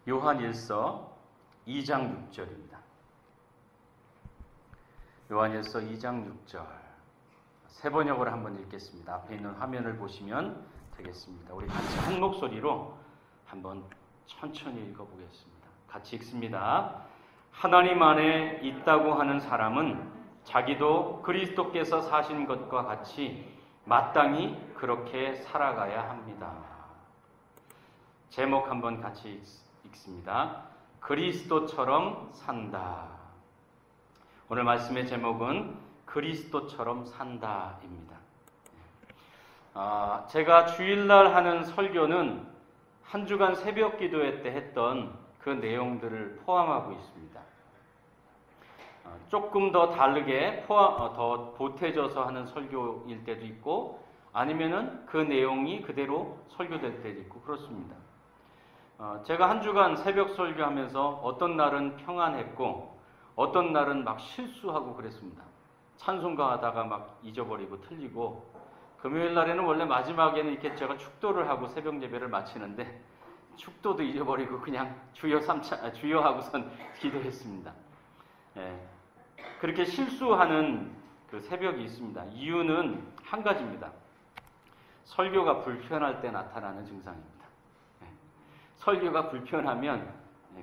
요한일서 2장 6절입니다. 요한일서 2장 6절. 세 번역으로 한번 읽겠습니다. 앞에 있는 화면을 보시면 되겠습니다. 우리 같이 한 목소리로 한번 천천히 읽어보겠습니다. 같이 읽습니다. 하나님 안에 있다고 하는 사람은 자기도 그리스도께서 사신 것과 같이 마땅히 그렇게 살아가야 합니다. 제목 한번 같이 읽습니다. 그리스도처럼 산다. 오늘 말씀의 제목은 그리스도처럼 산다입니다. 제가 주일날 하는 설교는 한 주간 새벽 기도회 때 했던 그 내용들을 포함하고 있습니다. 조금 더 다르게 더 보태져서 하는 설교일 때도 있고 아니면은 그 내용이 그대로 설교될 때도 있고 그렇습니다. 제가 한 주간 새벽 설교하면서 어떤 날은 평안했고 어떤 날은 막 실수하고 그랬습니다. 찬송가 하다가 막 잊어버리고 틀리고 금요일 날에는 원래 마지막에는 이렇게 제가 축도를 하고 새벽 예배를 마치는데 축도도 잊어버리고 그냥 주여 하고선 기도했습니다. 그렇게 실수하는 그 새벽이 있습니다. 이유는 한 가지입니다. 설교가 불편할 때 나타나는 증상입니다. 설교가 불편하면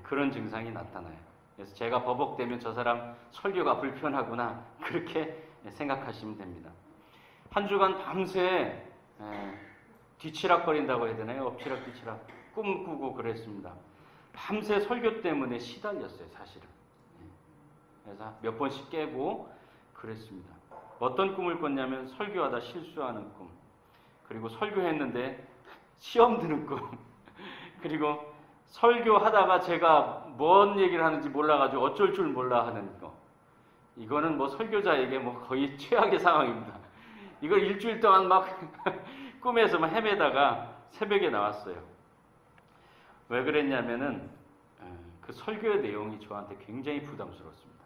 그런 증상이 나타나요. 그래서 제가 버벅대면 저 사람 설교가 불편하구나 그렇게 생각하시면 됩니다. 한 주간 밤새 뒤치락거린다고 해야 되나요? 엎치락 뒤치락 꿈 꾸고 그랬습니다. 밤새 설교 때문에 시달렸어요, 사실은. 그래서 몇 번씩 깨고 그랬습니다. 어떤 꿈을 꿨냐면 설교하다 실수하는 꿈, 그리고 설교했는데 시험 드는 꿈, 그리고 설교하다가 제가 뭔 얘기를 하는지 몰라가지고 어쩔 줄 몰라 하는 거. 이거는 뭐 설교자에게 뭐 거의 최악의 상황입니다. 이걸 일주일 동안 막 꿈에서 막 헤매다가 새벽에 나왔어요. 왜 그랬냐면은 그 설교의 내용이 저한테 굉장히 부담스러웠습니다.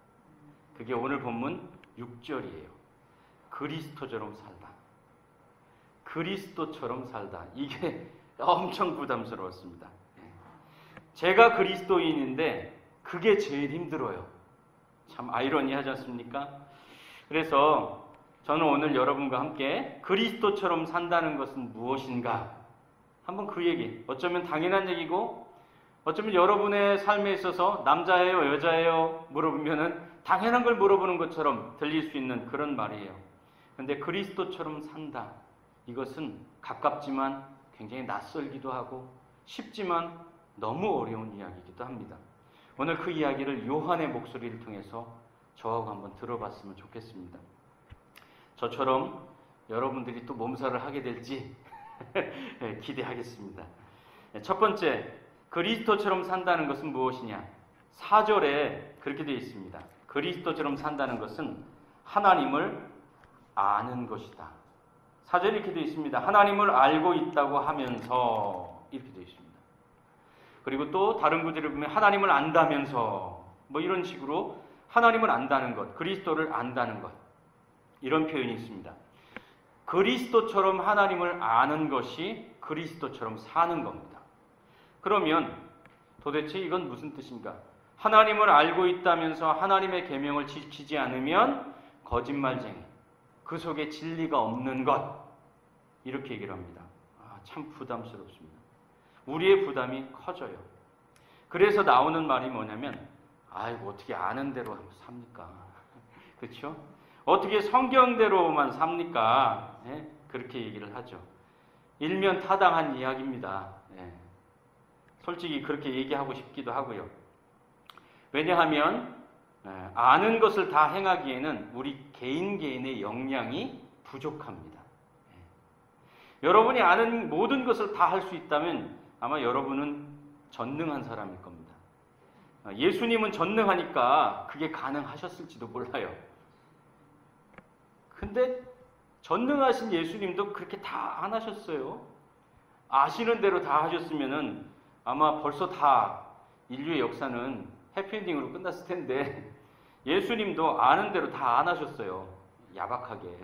그게 오늘 본문 6절이에요. 그리스도처럼 살다. 그리스도처럼 살다. 이게 엄청 부담스러웠습니다. 제가 그리스도인인데 그게 제일 힘들어요. 참 아이러니하지 않습니까? 그래서 저는 오늘 여러분과 함께 그리스도처럼 산다는 것은 무엇인가? 한번 그 얘기, 어쩌면 당연한 얘기고 어쩌면 여러분의 삶에 있어서 남자예요, 여자예요 물어보면은 당연한 걸 물어보는 것처럼 들릴 수 있는 그런 말이에요. 그런데 그리스도처럼 산다. 이것은 가깝지만 굉장히 낯설기도 하고 쉽지만 너무 어려운 이야기이기도 합니다. 오늘 그 이야기를 요한의 목소리를 통해서 저하고 한번 들어봤으면 좋겠습니다. 저처럼 여러분들이 또 몸살을 하게 될지 기대하겠습니다. 첫 번째, 그리스도처럼 산다는 것은 무엇이냐? 4절에 그렇게 되어 있습니다. 그리스도처럼 산다는 것은 하나님을 아는 것이다. 4절에 이렇게 되어 있습니다. 하나님을 알고 있다고 하면서 이렇게 되어 있습니다. 그리고 또 다른 구절을 보면 하나님을 안다면서 뭐 이런 식으로 하나님을 안다는 것, 그리스도를 안다는 것 이런 표현이 있습니다. 그리스도처럼 하나님을 아는 것이 그리스도처럼 사는 겁니다. 그러면 도대체 이건 무슨 뜻인가? 하나님을 알고 있다면서 하나님의 계명을 지키지 않으면 거짓말쟁이, 그 속에 진리가 없는 것 이렇게 얘기를 합니다. 참 부담스럽습니다. 우리의 부담이 커져요. 그래서 나오는 말이 뭐냐면 아이고 어떻게 아는 대로 삽니까? 그렇죠? 어떻게 성경대로만 삽니까? 그렇게 얘기를 하죠. 일면 타당한 이야기입니다. 솔직히 그렇게 얘기하고 싶기도 하고요. 왜냐하면 아는 것을 다 행하기에는 우리 개인의 역량이 부족합니다. 여러분이 아는 모든 것을 다 할 수 있다면 아마 여러분은 전능한 사람일 겁니다. 예수님은 전능하니까 그게 가능하셨을지도 몰라요. 근데 전능하신 예수님도 그렇게 다 안 하셨어요. 아시는 대로 다 하셨으면은 아마 벌써 다 인류의 역사는 해피엔딩으로 끝났을 텐데 예수님도 아는 대로 다 안 하셨어요. 야박하게.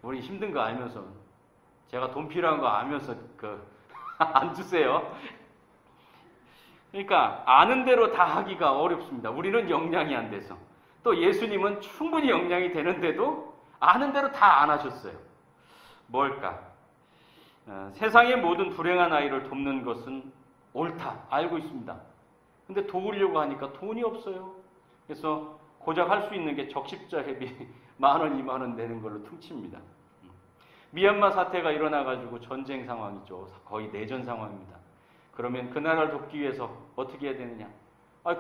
우리 힘든 거 알면서 제가 돈 필요한 거 알면서 안 주세요. 그러니까 아는 대로 다 하기가 어렵습니다. 우리는 역량이 안 돼서. 또 예수님은 충분히 역량이 되는데도 아는 대로 다 안 하셨어요. 뭘까? 세상의 모든 불행한 아이를 돕는 것은 옳다. 알고 있습니다. 근데 도우려고 하니까 돈이 없어요. 그래서 고작 할 수 있는 게 적십자회비 10,000원, 20,000원 내는 걸로 퉁칩니다. 미얀마 사태가 일어나가지고 전쟁 상황이죠. 거의 내전 상황입니다. 그러면 그 나라를 돕기 위해서 어떻게 해야 되느냐?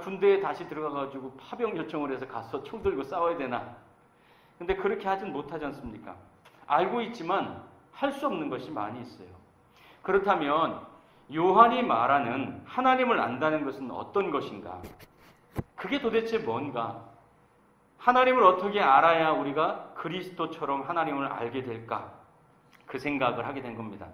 군대에 다시 들어가가지고 파병 요청을 해서 가서 총 들고 싸워야 되나? 근데 그렇게 하진 못하지 않습니까? 알고 있지만 할 수 없는 것이 많이 있어요. 그렇다면 요한이 말하는 하나님을 안다는 것은 어떤 것인가? 그게 도대체 뭔가? 하나님을 어떻게 알아야 우리가 그리스도처럼 하나님을 알게 될까? 그 생각을 하게 된 겁니다.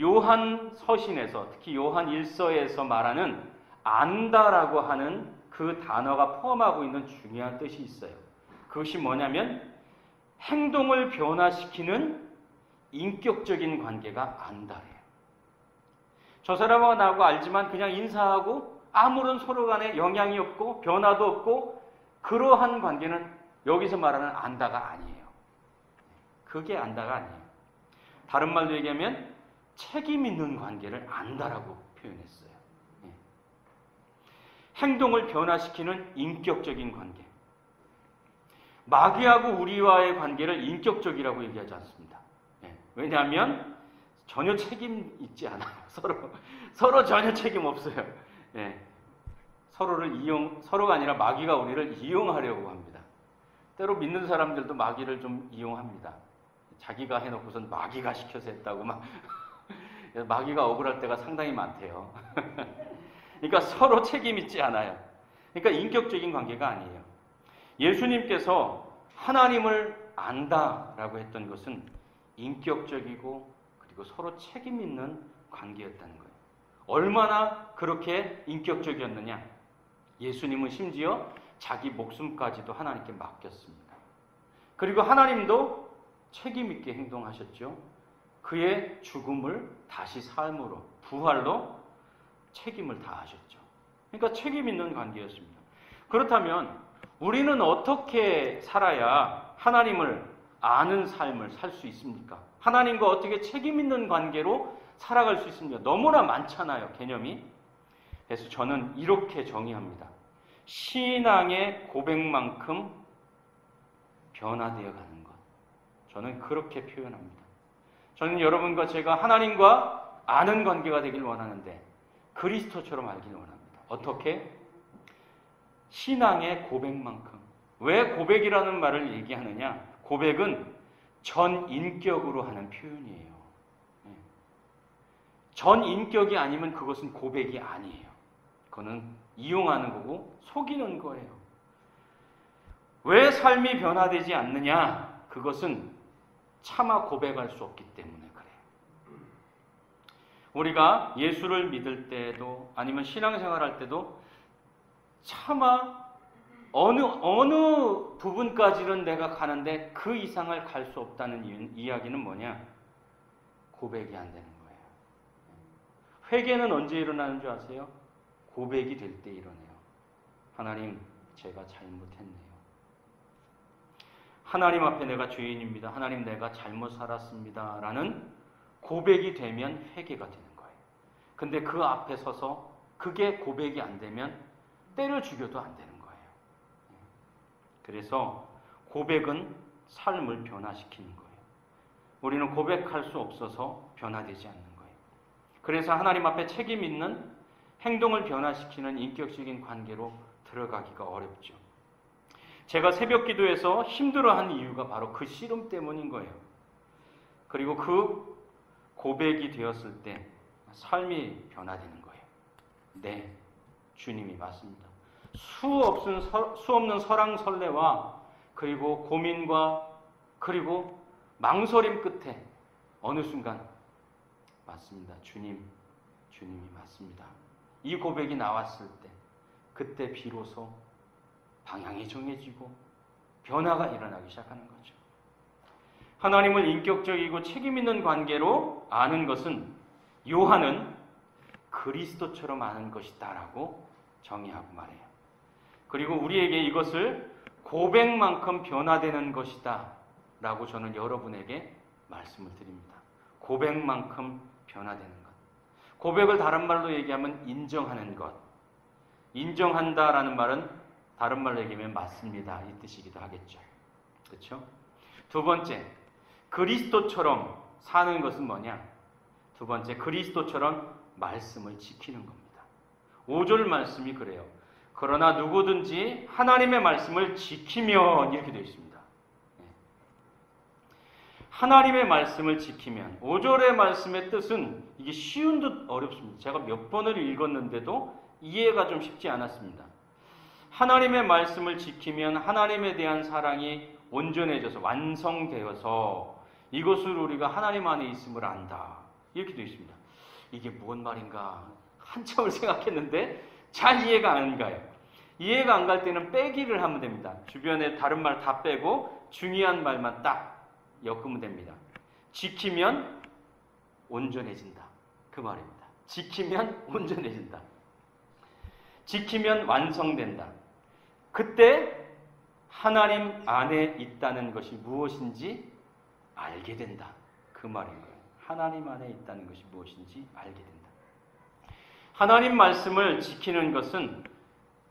요한 서신에서, 특히 요한 1서에서 말하는 안다라고 하는 그 단어가 포함하고 있는 중요한 뜻이 있어요. 그것이 뭐냐면 행동을 변화시키는 인격적인 관계가 안다래요. 저 사람하고 나하고 알지만 그냥 인사하고 아무런 서로 간에 영향이 없고 변화도 없고 그러한 관계는 여기서 말하는 안다가 아니에요. 그게 안다가 아니에요. 다른 말로 얘기하면 책임 있는 관계를 안다라고 표현했어요. 행동을 변화시키는 인격적인 관계. 마귀하고 우리와의 관계를 인격적이라고 얘기하지 않습니다. 왜냐하면 전혀 책임 있지 않아요. 서로 전혀 책임 없어요. 서로가 아니라 마귀가 우리를 이용하려고 합니다. 때로 믿는 사람들도 마귀를 좀 이용합니다. 자기가 해놓고선 마귀가 시켜서 했다고 막 마귀가 억울할 때가 상당히 많대요. 그러니까 서로 책임 있지 않아요. 그러니까 인격적인 관계가 아니에요. 예수님께서 하나님을 안다라고 했던 것은 인격적이고 그리고 서로 책임 있는 관계였다는 거예요. 얼마나 그렇게 인격적이었느냐? 예수님은 심지어 자기 목숨까지도 하나님께 맡겼습니다. 그리고 하나님도 책임 있게 행동하셨죠. 그의 죽음을 다시 삶으로, 부활로 책임을 다하셨죠. 그러니까 책임 있는 관계였습니다. 그렇다면 우리는 어떻게 살아야 하나님을 아는 삶을 살 수 있습니까? 하나님과 어떻게 책임 있는 관계로 살아갈 수 있습니까? 너무나 많잖아요, 개념이. 그래서 저는 이렇게 정의합니다. 신앙의 고백만큼 변화되어 가는 것. 저는 그렇게 표현합니다. 저는 여러분과 제가 하나님과 아는 관계가 되길 원하는데 그리스도처럼 알길 원합니다. 어떻게? 신앙의 고백만큼. 왜 고백이라는 말을 얘기하느냐? 고백은 전인격으로 하는 표현이에요. 전인격이 아니면 그것은 고백이 아니에요. 그거는 이용하는 거고 속이는 거예요. 왜 삶이 변화되지 않느냐? 그것은 차마 고백할 수 없기 때문에 그래요. 우리가 예수를 믿을 때도 아니면 신앙생활할 때도 차마 어느 부분까지는 내가 가는데 그 이상을 갈 수 없다는 이야기는 뭐냐? 고백이 안 되는 거예요. 회개는 언제 일어나는 줄 아세요? 고백이 될 때 일어나요. 하나님, 제가 잘못했네요. 하나님 앞에 내가 죄인입니다. 하나님, 내가 잘못 살았습니다. 라는 고백이 되면 회개가 되는 거예요. 근데 그 앞에 서서 그게 고백이 안 되면 때려 죽여도 안 되는 거예요. 그래서 고백은 삶을 변화시키는 거예요. 우리는 고백할 수 없어서 변화되지 않는 거예요. 그래서 하나님 앞에 책임 있는 행동을 변화시키는 인격적인 관계로 들어가기가 어렵죠. 제가 새벽 기도에서 힘들어한 이유가 바로 그 씨름 때문인 거예요. 그리고 그 고백이 되었을 때 삶이 변화되는 거예요. 네, 주님이 맞습니다. 수 없는 설왕설래와 그리고 고민과 그리고 망설임 끝에 어느 순간 맞습니다. 주님이 맞습니다. 이 고백이 나왔을 때 그때 비로소 방향이 정해지고 변화가 일어나기 시작하는 거죠. 하나님을 인격적이고 책임 있는 관계로 아는 것은 요한은 그리스도처럼 아는 것이다 라고 정의하고 말해요. 그리고 우리에게 이것을 고백만큼 변화되는 것이다 라고 저는 여러분에게 말씀을 드립니다. 고백만큼 변화되는 것. 고백을 다른 말로 얘기하면 인정하는 것. 인정한다라는 말은 다른 말로 얘기하면 맞습니다 이 뜻이기도 하겠죠. 그렇죠? 두 번째, 그리스도처럼 사는 것은 뭐냐? 두 번째, 그리스도처럼 말씀을 지키는 겁니다. 5절 말씀이 그래요. 그러나 누구든지 하나님의 말씀을 지키면, 이렇게 되어 있습니다. 하나님의 말씀을 지키면, 5절의 말씀의 뜻은 이게 쉬운 듯 어렵습니다. 제가 몇 번을 읽었는데도 이해가 좀 쉽지 않았습니다. 하나님의 말씀을 지키면 하나님에 대한 사랑이 온전해져서 완성되어서 이것을 우리가 하나님 안에 있음을 안다. 이렇게 되어 있습니다. 이게 무슨 말인가 한참을 생각했는데 잘 이해가 안 가요. 이해가 안 갈 때는 빼기를 하면 됩니다. 주변에 다른 말 다 빼고 중요한 말만 딱 엮으면 됩니다. 지키면 온전해진다. 그 말입니다. 지키면 온전해진다. 지키면 완성된다. 그때 하나님 안에 있다는 것이 무엇인지 알게 된다. 그 말인 거예요. 하나님 안에 있다는 것이 무엇인지 알게 된다. 하나님 말씀을 지키는 것은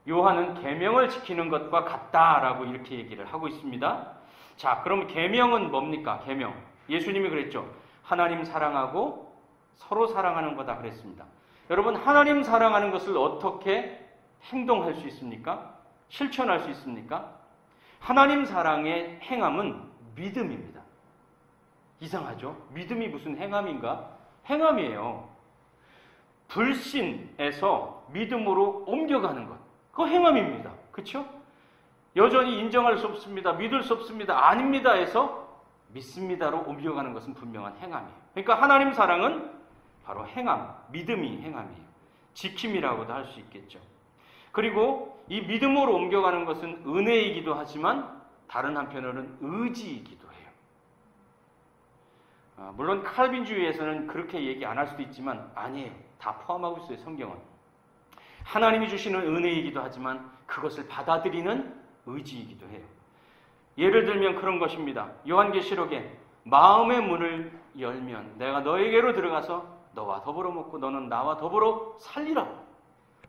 요한은 계명을 지키는 것과 같다라고 이렇게 얘기를 하고 있습니다. 자, 그럼 계명은 뭡니까? 계명. 예수님이 그랬죠. 하나님 사랑하고 서로 사랑하는 거다 그랬습니다. 여러분, 하나님 사랑하는 것을 어떻게 행동할 수 있습니까? 실천할 수 있습니까? 하나님 사랑의 행함은 믿음입니다. 이상하죠? 믿음이 무슨 행함인가? 행함이에요. 불신에서 믿음으로 옮겨가는 것. 그거 행함입니다. 그렇죠? 여전히 인정할 수 없습니다. 믿을 수 없습니다. 아닙니다 해서 믿습니다로 옮겨가는 것은 분명한 행함이에요. 그러니까 하나님 사랑은 바로 행함, 믿음이 행함이에요. 지킴이라고도 할 수 있겠죠. 그리고 이 믿음으로 옮겨가는 것은 은혜이기도 하지만 다른 한편으로는 의지이기도 해요. 물론 칼빈주의에서는 그렇게 얘기 안 할 수도 있지만 아니에요. 다 포함하고 있어요. 성경은. 하나님이 주시는 은혜이기도 하지만 그것을 받아들이는 의지이기도 해요. 예를 들면 그런 것입니다. 요한계시록에 마음의 문을 열면 내가 너에게로 들어가서 너와 더불어 먹고 너는 나와 더불어 살리라.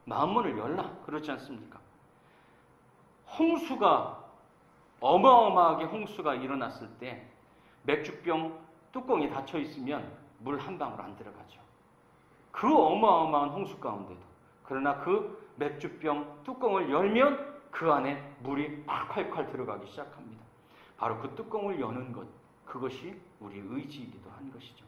마음문을 열라. 그렇지 않습니까? 홍수가 어마어마하게 홍수가 일어났을 때 맥주병 뚜껑이 닫혀 있으면 물 한 방울 안 들어가죠. 그 어마어마한 홍수 가운데도. 그러나 그 맥주병 뚜껑을 열면 그 안에 물이 콸콸콸 들어가기 시작합니다. 바로 그 뚜껑을 여는 것, 그것이 우리의 의지이기도 한 것이죠.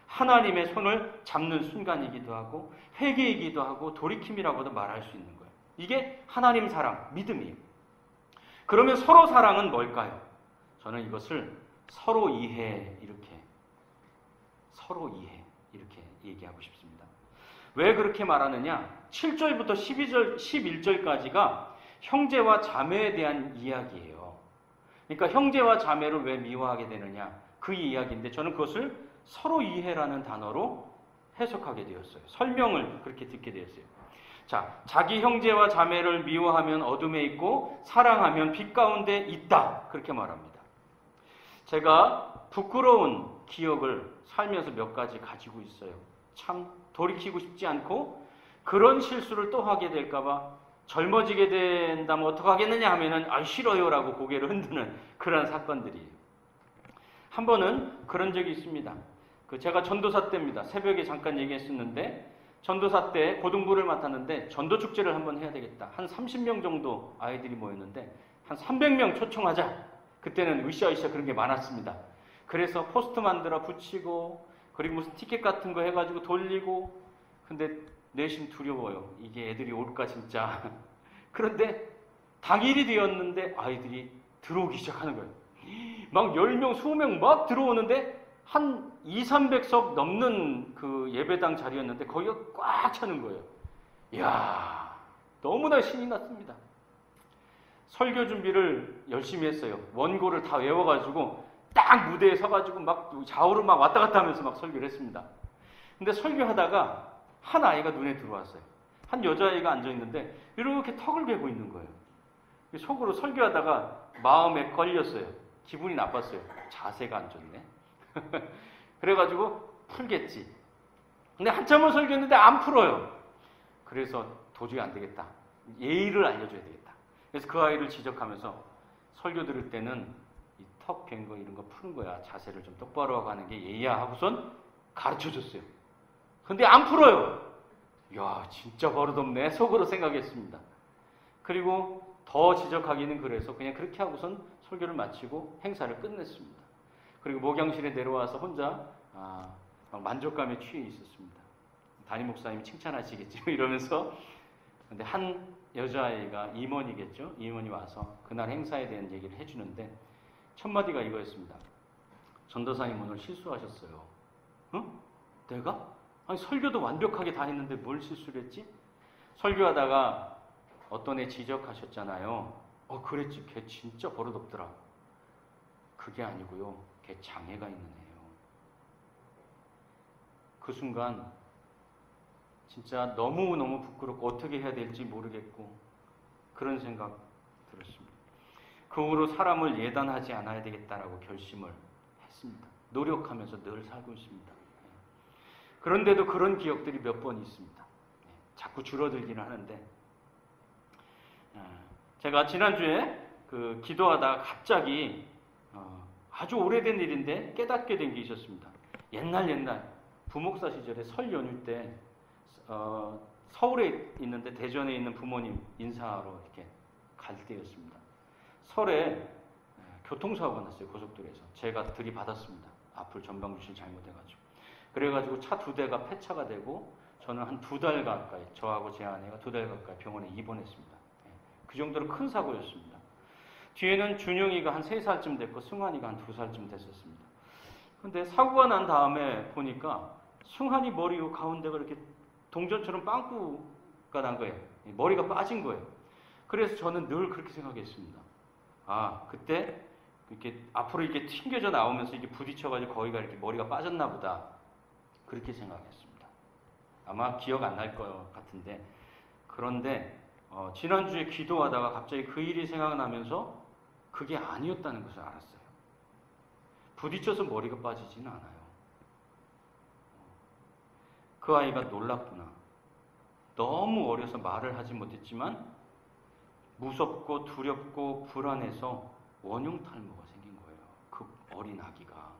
하나님의 손을 잡는 순간이기도 하고 회개이기도 하고 돌이킴이라고도 말할 수 있는 거예요. 이게 하나님 사랑, 믿음이에요. 그러면 서로 사랑은 뭘까요? 저는 이것을 서로 이해 이렇게 얘기하고 싶습니다. 왜 그렇게 말하느냐? 7절부터 11절까지가 형제와 자매에 대한 이야기예요. 그러니까 형제와 자매를 왜 미워하게 되느냐? 그 이야기인데 저는 그것을 서로 이해라는 단어로 해석하게 되었어요. 설명을 그렇게 듣게 되었어요. 자, 자기 형제와 자매를 미워하면 어둠에 있고 사랑하면 빛 가운데 있다. 그렇게 말합니다. 제가 부끄러운 기억을 살면서 몇 가지 가지고 있어요. 참 돌이키고 싶지 않고 그런 실수를 또 하게 될까봐 젊어지게 된다면 어떡하겠느냐 하면은 싫어요라고 고개를 흔드는 그런 사건들이에요. 한 번은 그런 적이 있습니다. 제가 전도사 때입니다. 새벽에 잠깐 얘기했었는데 전도사 때 고등부를 맡았는데 전도축제를 한번 해야 되겠다. 한 30명 정도 아이들이 모였는데 한 300명 초청하자. 그때는 으쌰으쌰 그런 게 많았습니다. 그래서 포스트 만들어 붙이고 그리고 무슨 티켓 같은 거 해가지고 돌리고 근데 내심 두려워요. 이게 애들이 올까 진짜. 그런데 당일이 되었는데 아이들이 들어오기 시작하는 거예요. 막 10명, 20명 막 들어오는데 한 200~300석 넘는 그 예배당 자리였는데 거기가 꽉 차는 거예요. 이야, 너무나 신이 났습니다. 설교 준비를 열심히 했어요. 원고를 다 외워가지고 딱 무대에 서가지고 막 좌우로 막 왔다 갔다 하면서 막 설교를 했습니다. 근데 설교하다가 한 아이가 눈에 들어왔어요. 한 여자아이가 앉아있는데 이렇게 턱을 괴고 있는 거예요. 속으로 설교하다가 마음에 걸렸어요. 기분이 나빴어요. 자세가 안 좋네. 그래가지고 풀겠지. 근데 한참을 설교했는데 안 풀어요. 그래서 도저히 안 되겠다. 예의를 알려줘야 되겠다. 그래서 그 아이를 지적하면서 설교 들을 때는 이 턱 괭 거 이런 거 푸는 거야. 자세를 좀 똑바로 하고 하는 게 예의야 하고선 가르쳐줬어요. 근데 안 풀어요. 야, 진짜 버릇없네. 속으로 생각했습니다. 그리고 더 지적하기는 그래서 그냥 그렇게 하고선 설교를 마치고 행사를 끝냈습니다. 그리고 목양실에 내려와서 혼자 막 만족감에 취해 있었습니다. 담임 목사님이 칭찬하시겠죠 이러면서. 근데 한 여자아이가 임원이겠죠. 임원이 와서 그날 행사에 대한 얘기를 해주는데 첫 마디가 이거였습니다. 전도사님 오늘 실수하셨어요. 응? 내가? 아니 설교도 완벽하게 다 했는데 뭘 실수를 했지? 설교하다가 어떤 애 지적하셨잖아요. 그랬지. 걔 진짜 버릇없더라. 그게 아니고요. 걔 장애가 있는 애예요. 그 순간 진짜 너무너무 부끄럽고 어떻게 해야 될지 모르겠고 그런 생각 들었습니다. 그 후로 사람을 예단하지 않아야 되겠다라고 결심을 했습니다. 노력하면서 늘 살고 있습니다. 그런데도 그런 기억들이 몇 번 있습니다. 자꾸 줄어들기는 하는데 제가 지난주에 기도하다가 갑자기 아주 오래된 일인데 깨닫게 된 게 있었습니다. 옛날 부목사 시절에 설 연휴 때 서울에 있는데 대전에 있는 부모님 인사하러 이렇게 갈 때였습니다. 설에 교통사고가 났어요. 고속도로에서. 제가 들이받았습니다. 앞을 전방 주신 잘못해가지고. 그래가지고 차 2대가 폐차가 되고 저는 한 2달 가까이 저하고 제 아내가 2달 가까이 병원에 입원했습니다. 그 정도로 큰 사고였습니다. 뒤에는 준영이가 한 3살쯤 됐고 승환이가 한 2살쯤 됐었습니다. 근데 사고가 난 다음에 보니까 승환이 머리 가운데가 이렇게 동전처럼 빵꾸가 난 거예요. 머리가 빠진 거예요. 그래서 저는 늘 그렇게 생각했습니다. 그때 이렇게 앞으로 이렇게 튕겨져 나오면서 이게 부딪혀가지고 거기가 이렇게 머리가 빠졌나 보다. 그렇게 생각했습니다. 아마 기억 안 날 것 같은데. 그런데 지난주에 기도하다가 갑자기 그 일이 생각나면서 그게 아니었다는 것을 알았어요. 부딪혀서 머리가 빠지지는 않아요. 그 아이가 놀랐구나. 너무 어려서 말을 하지 못했지만 무섭고 두렵고 불안해서 원흉 탈모가 생긴 거예요. 그 어린 아기가.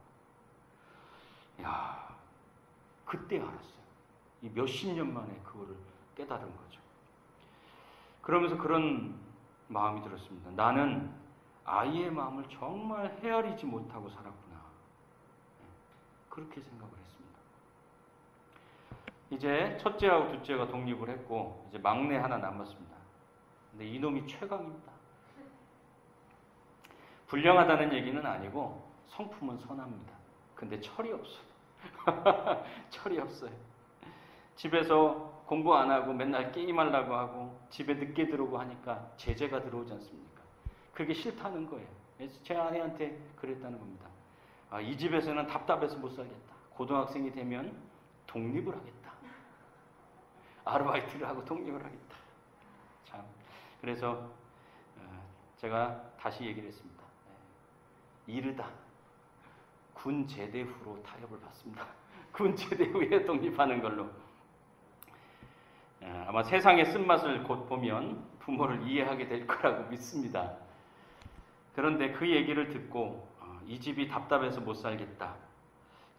그때 알았어요. 이 몇십 년 만에 그거를 깨달은 거죠. 그러면서 그런 마음이 들었습니다. 나는 아이의 마음을 정말 헤아리지 못하고 살았구나. 그렇게 생각을 했습니다. 이제 첫째하고 둘째가 독립을 했고 이제 막내 하나 남았습니다. 근데 이놈이 최강입니다. 불량하다는 얘기는 아니고 성품은 선합니다. 근데 철이 없어요. 철이 없어요. 집에서 공부 안 하고 맨날 게임하려고 하고 집에 늦게 들어오고 하니까 제재가 들어오지 않습니까? 그게 싫다는 거예요. 그래서 제 아내한테 그랬다는 겁니다. 이 집에서는 답답해서 못 살겠다. 고등학생이 되면 독립을 하겠다. 아르바이트를 하고 독립을 하겠다. 참. 그래서 제가 다시 얘기를 했습니다. 이르다. 군 제대 후로 타협을 받습니다. 군 제대 후에 독립하는 걸로. 아마 세상의 쓴맛을 곧 보면 부모를 이해하게 될 거라고 믿습니다. 그런데 그 얘기를 듣고 이 집이 답답해서 못 살겠다.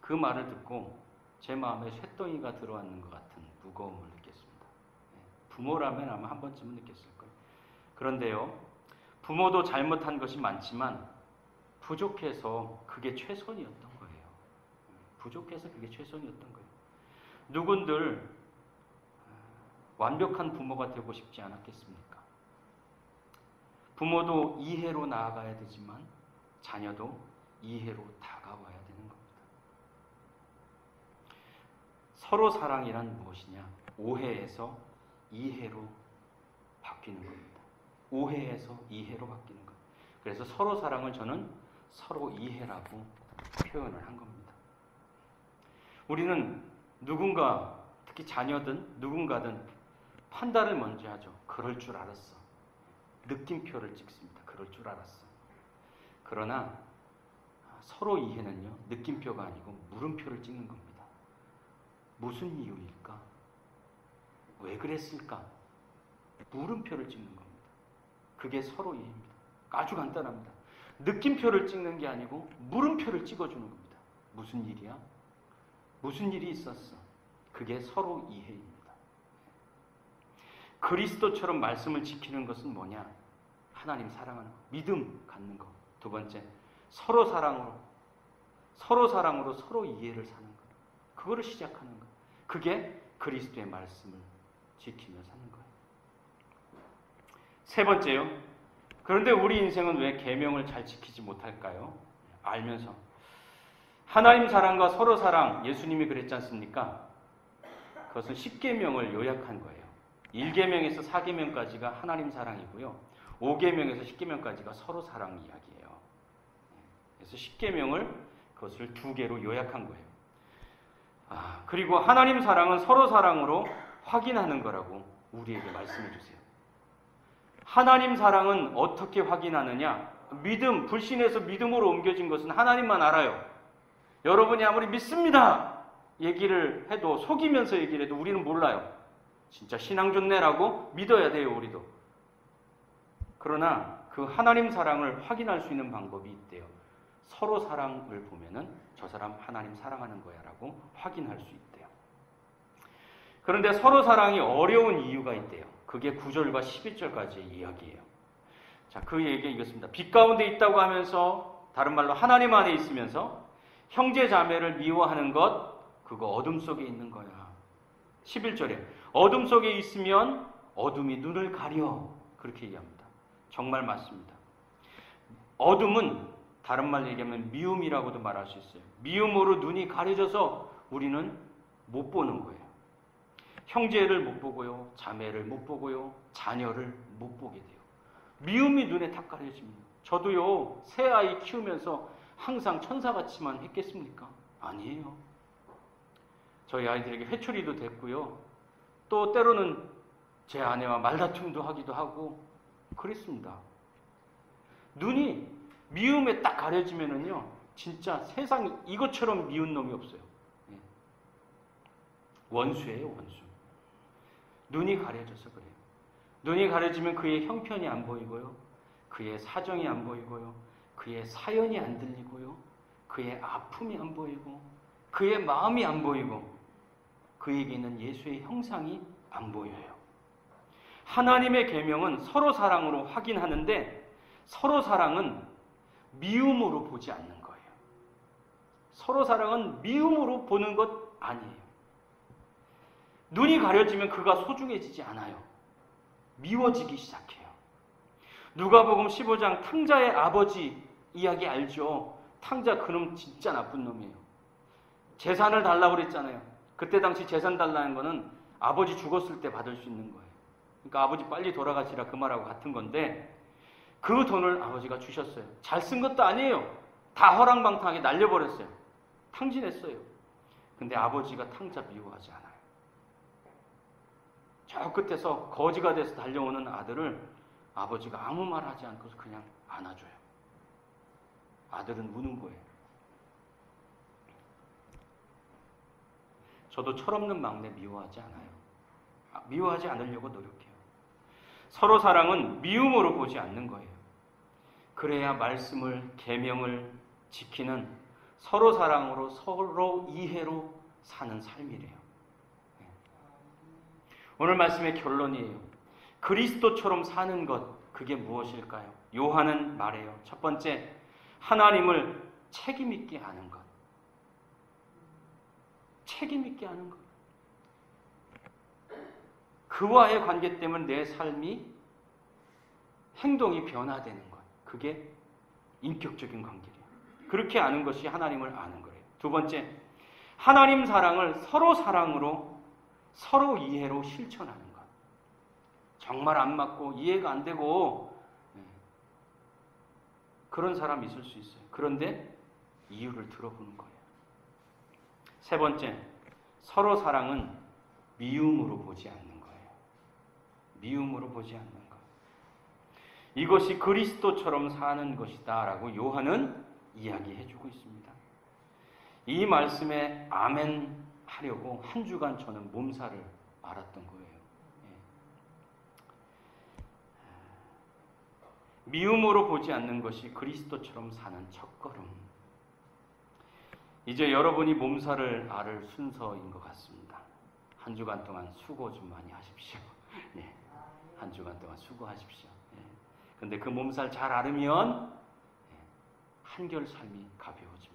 그 말을 듣고 제 마음에 쇳덩이가 들어앉는 것 같은 무거움을 느꼈습니다. 부모라면 아마 한 번쯤은 느꼈을 거예요. 그런데요, 부모도 잘못한 것이 많지만 부족해서 그게 최선이었던 거예요. 부족해서 그게 최선이었던 거예요. 누군들 완벽한 부모가 되고 싶지 않았겠습니까? 부모도 이해로 나아가야 되지만 자녀도 이해로 다가와야 되는 겁니다. 서로 사랑이란 무엇이냐? 오해에서 이해로 바뀌는 겁니다. 오해에서 이해로 바뀌는 것. 그래서 서로 사랑을 저는 서로 이해라고 표현을 한 겁니다. 우리는 누군가 특히 자녀든 누군가든 판단을 먼저 하죠. 그럴 줄 알았어. 느낌표를 찍습니다. 그럴 줄 알았어. 그러나 서로 이해는요, 느낌표가 아니고 물음표를 찍는 겁니다. 무슨 이유일까? 왜 그랬을까? 물음표를 찍는 겁니다. 그게 서로 이해입니다. 아주 간단합니다. 느낌표를 찍는 게 아니고 물음표를 찍어주는 겁니다. 무슨 일이야? 무슨 일이 있었어? 그게 서로 이해입니다. 그리스도처럼 말씀을 지키는 것은 뭐냐? 하나님 사랑하는 것, 믿음 갖는 것. 두 번째, 서로 사랑으로 서로 이해를 사는 것. 그거를 시작하는 것. 그게 그리스도의 말씀을 지키며 사는 거예요. 세 번째요. 그런데 우리 인생은 왜 계명을 잘 지키지 못할까요? 알면서. 하나님 사랑과 서로 사랑, 예수님이 그랬지 않습니까? 그것은 10계명을 요약한 거예요. 1계명에서 4계명까지가 하나님 사랑이고요. 5계명에서 10계명까지가 서로 사랑 이야기예요. 그래서 10계명을 그것을 2개로 요약한 거예요. 그리고 하나님 사랑은 서로 사랑으로 확인하는 거라고 우리에게 말씀해 주세요. 하나님 사랑은 어떻게 확인하느냐? 믿음, 불신에서 믿음으로 옮겨진 것은 하나님만 알아요. 여러분이 아무리 믿습니다 얘기를 해도, 속이면서 얘기를 해도 우리는 몰라요. 진짜 신앙 좋네라고 믿어야 돼요, 우리도. 그러나 그 하나님 사랑을 확인할 수 있는 방법이 있대요. 서로 사랑을 보면은 저 사람 하나님 사랑하는 거야 라고 확인할 수 있대요. 그런데 서로 사랑이 어려운 이유가 있대요. 그게 9절과 11절까지의 이야기예요. 자, 그 얘기가 이것입니다. 빛 가운데 있다고 하면서, 다른 말로 하나님 안에 있으면서 형제 자매를 미워하는 것, 그거 어둠 속에 있는 거야. 11절에 어둠 속에 있으면 어둠이 눈을 가려, 그렇게 얘기합니다. 정말 맞습니다. 어둠은 다른 말로 얘기하면 미움이라고도 말할 수 있어요. 미움으로 눈이 가려져서 우리는 못 보는 거예요. 형제를 못 보고요, 자매를 못 보고요, 자녀를 못 보게 돼요. 미움이 눈에 탁 가려집니다. 저도요, 새 아이 키우면서 항상 천사같이만 했겠습니까? 아니에요. 저희 아이들에게 회초리도 됐고요, 또 때로는 제 아내와 말다툼도 하기도 하고 그랬습니다. 눈이 미움에 딱 가려지면은요, 진짜 세상에 이것처럼 미운 놈이 없어요. 원수예요, 원수. 눈이 가려져서 그래요. 눈이 가려지면 그의 형편이 안 보이고요, 그의 사정이 안 보이고요, 그의 사연이 안 들리고요, 그의 아픔이 안 보이고, 그의 마음이 안 보이고, 그에게 있는 예수의 형상이 안 보여요. 하나님의 계명은 서로 사랑으로 확인하는데, 서로 사랑은 미움으로 보지 않는 거예요. 서로 사랑은 미움으로 보는 것 아니에요. 눈이 가려지면 그가 소중해지지 않아요. 미워지기 시작해요. 누가복음 15장 탕자의 아버지 이야기 알죠? 탕자 그놈 진짜 나쁜 놈이에요. 재산을 달라고 그랬잖아요. 그때 당시 재산 달라는 거는 아버지 죽었을 때 받을 수 있는 거예요. 그러니까 아버지 빨리 돌아가시라 그 말하고 같은 건데, 그 돈을 아버지가 주셨어요. 잘 쓴 것도 아니에요. 다 허랑방탕하게 날려버렸어요. 탕진했어요. 근데 아버지가 탕자 미워하지 않아요. 저 끝에서 거지가 돼서 달려오는 아들을 아버지가 아무 말 하지 않고서 그냥 안아줘요. 아들은 우는 거예요. 저도 철없는 막내 미워하지 않아요. 미워하지 않으려고 노력해요. 서로 사랑은 미움으로 보지 않는 거예요. 그래야 말씀을, 계명을 지키는 서로 사랑으로, 서로 이해로 사는 삶이래요. 오늘 말씀의 결론이에요. 그리스도처럼 사는 것, 그게 무엇일까요? 요한은 말해요. 첫 번째, 하나님을 책임 있게 아는 것. 책임 있게 아는 것. 그와의 관계 때문에 내 삶이, 행동이 변화되는 것. 그게 인격적인 관계예요. 그렇게 아는 것이 하나님을 아는 거예요. 두 번째, 하나님 사랑을 서로 사랑으로, 서로 이해로 실천하는 것. 정말 안 맞고 이해가 안 되고 그런 사람이 있을 수 있어요. 그런데 이유를 들어보는 거예요. 세 번째, 서로 사랑은 미움으로 보지 않는 거예요. 미움으로 보지 않는 것. 이것이 그리스도처럼 사는 것이다 라고 요한은 이야기해주고 있습니다. 이 말씀에 아멘 하려고 한 주간 저는 몸살을 앓았던 거예요. 미움으로 보지 않는 것이 그리스도처럼 사는 첫걸음. 이제 여러분이 몸살을 앓을 순서인 것 같습니다. 한 주간 동안 수고 좀 많이 하십시오. 네, 한 주간 동안 수고하십시오. 근데 그 몸살 잘 앓으면 한결 삶이 가벼워집니다.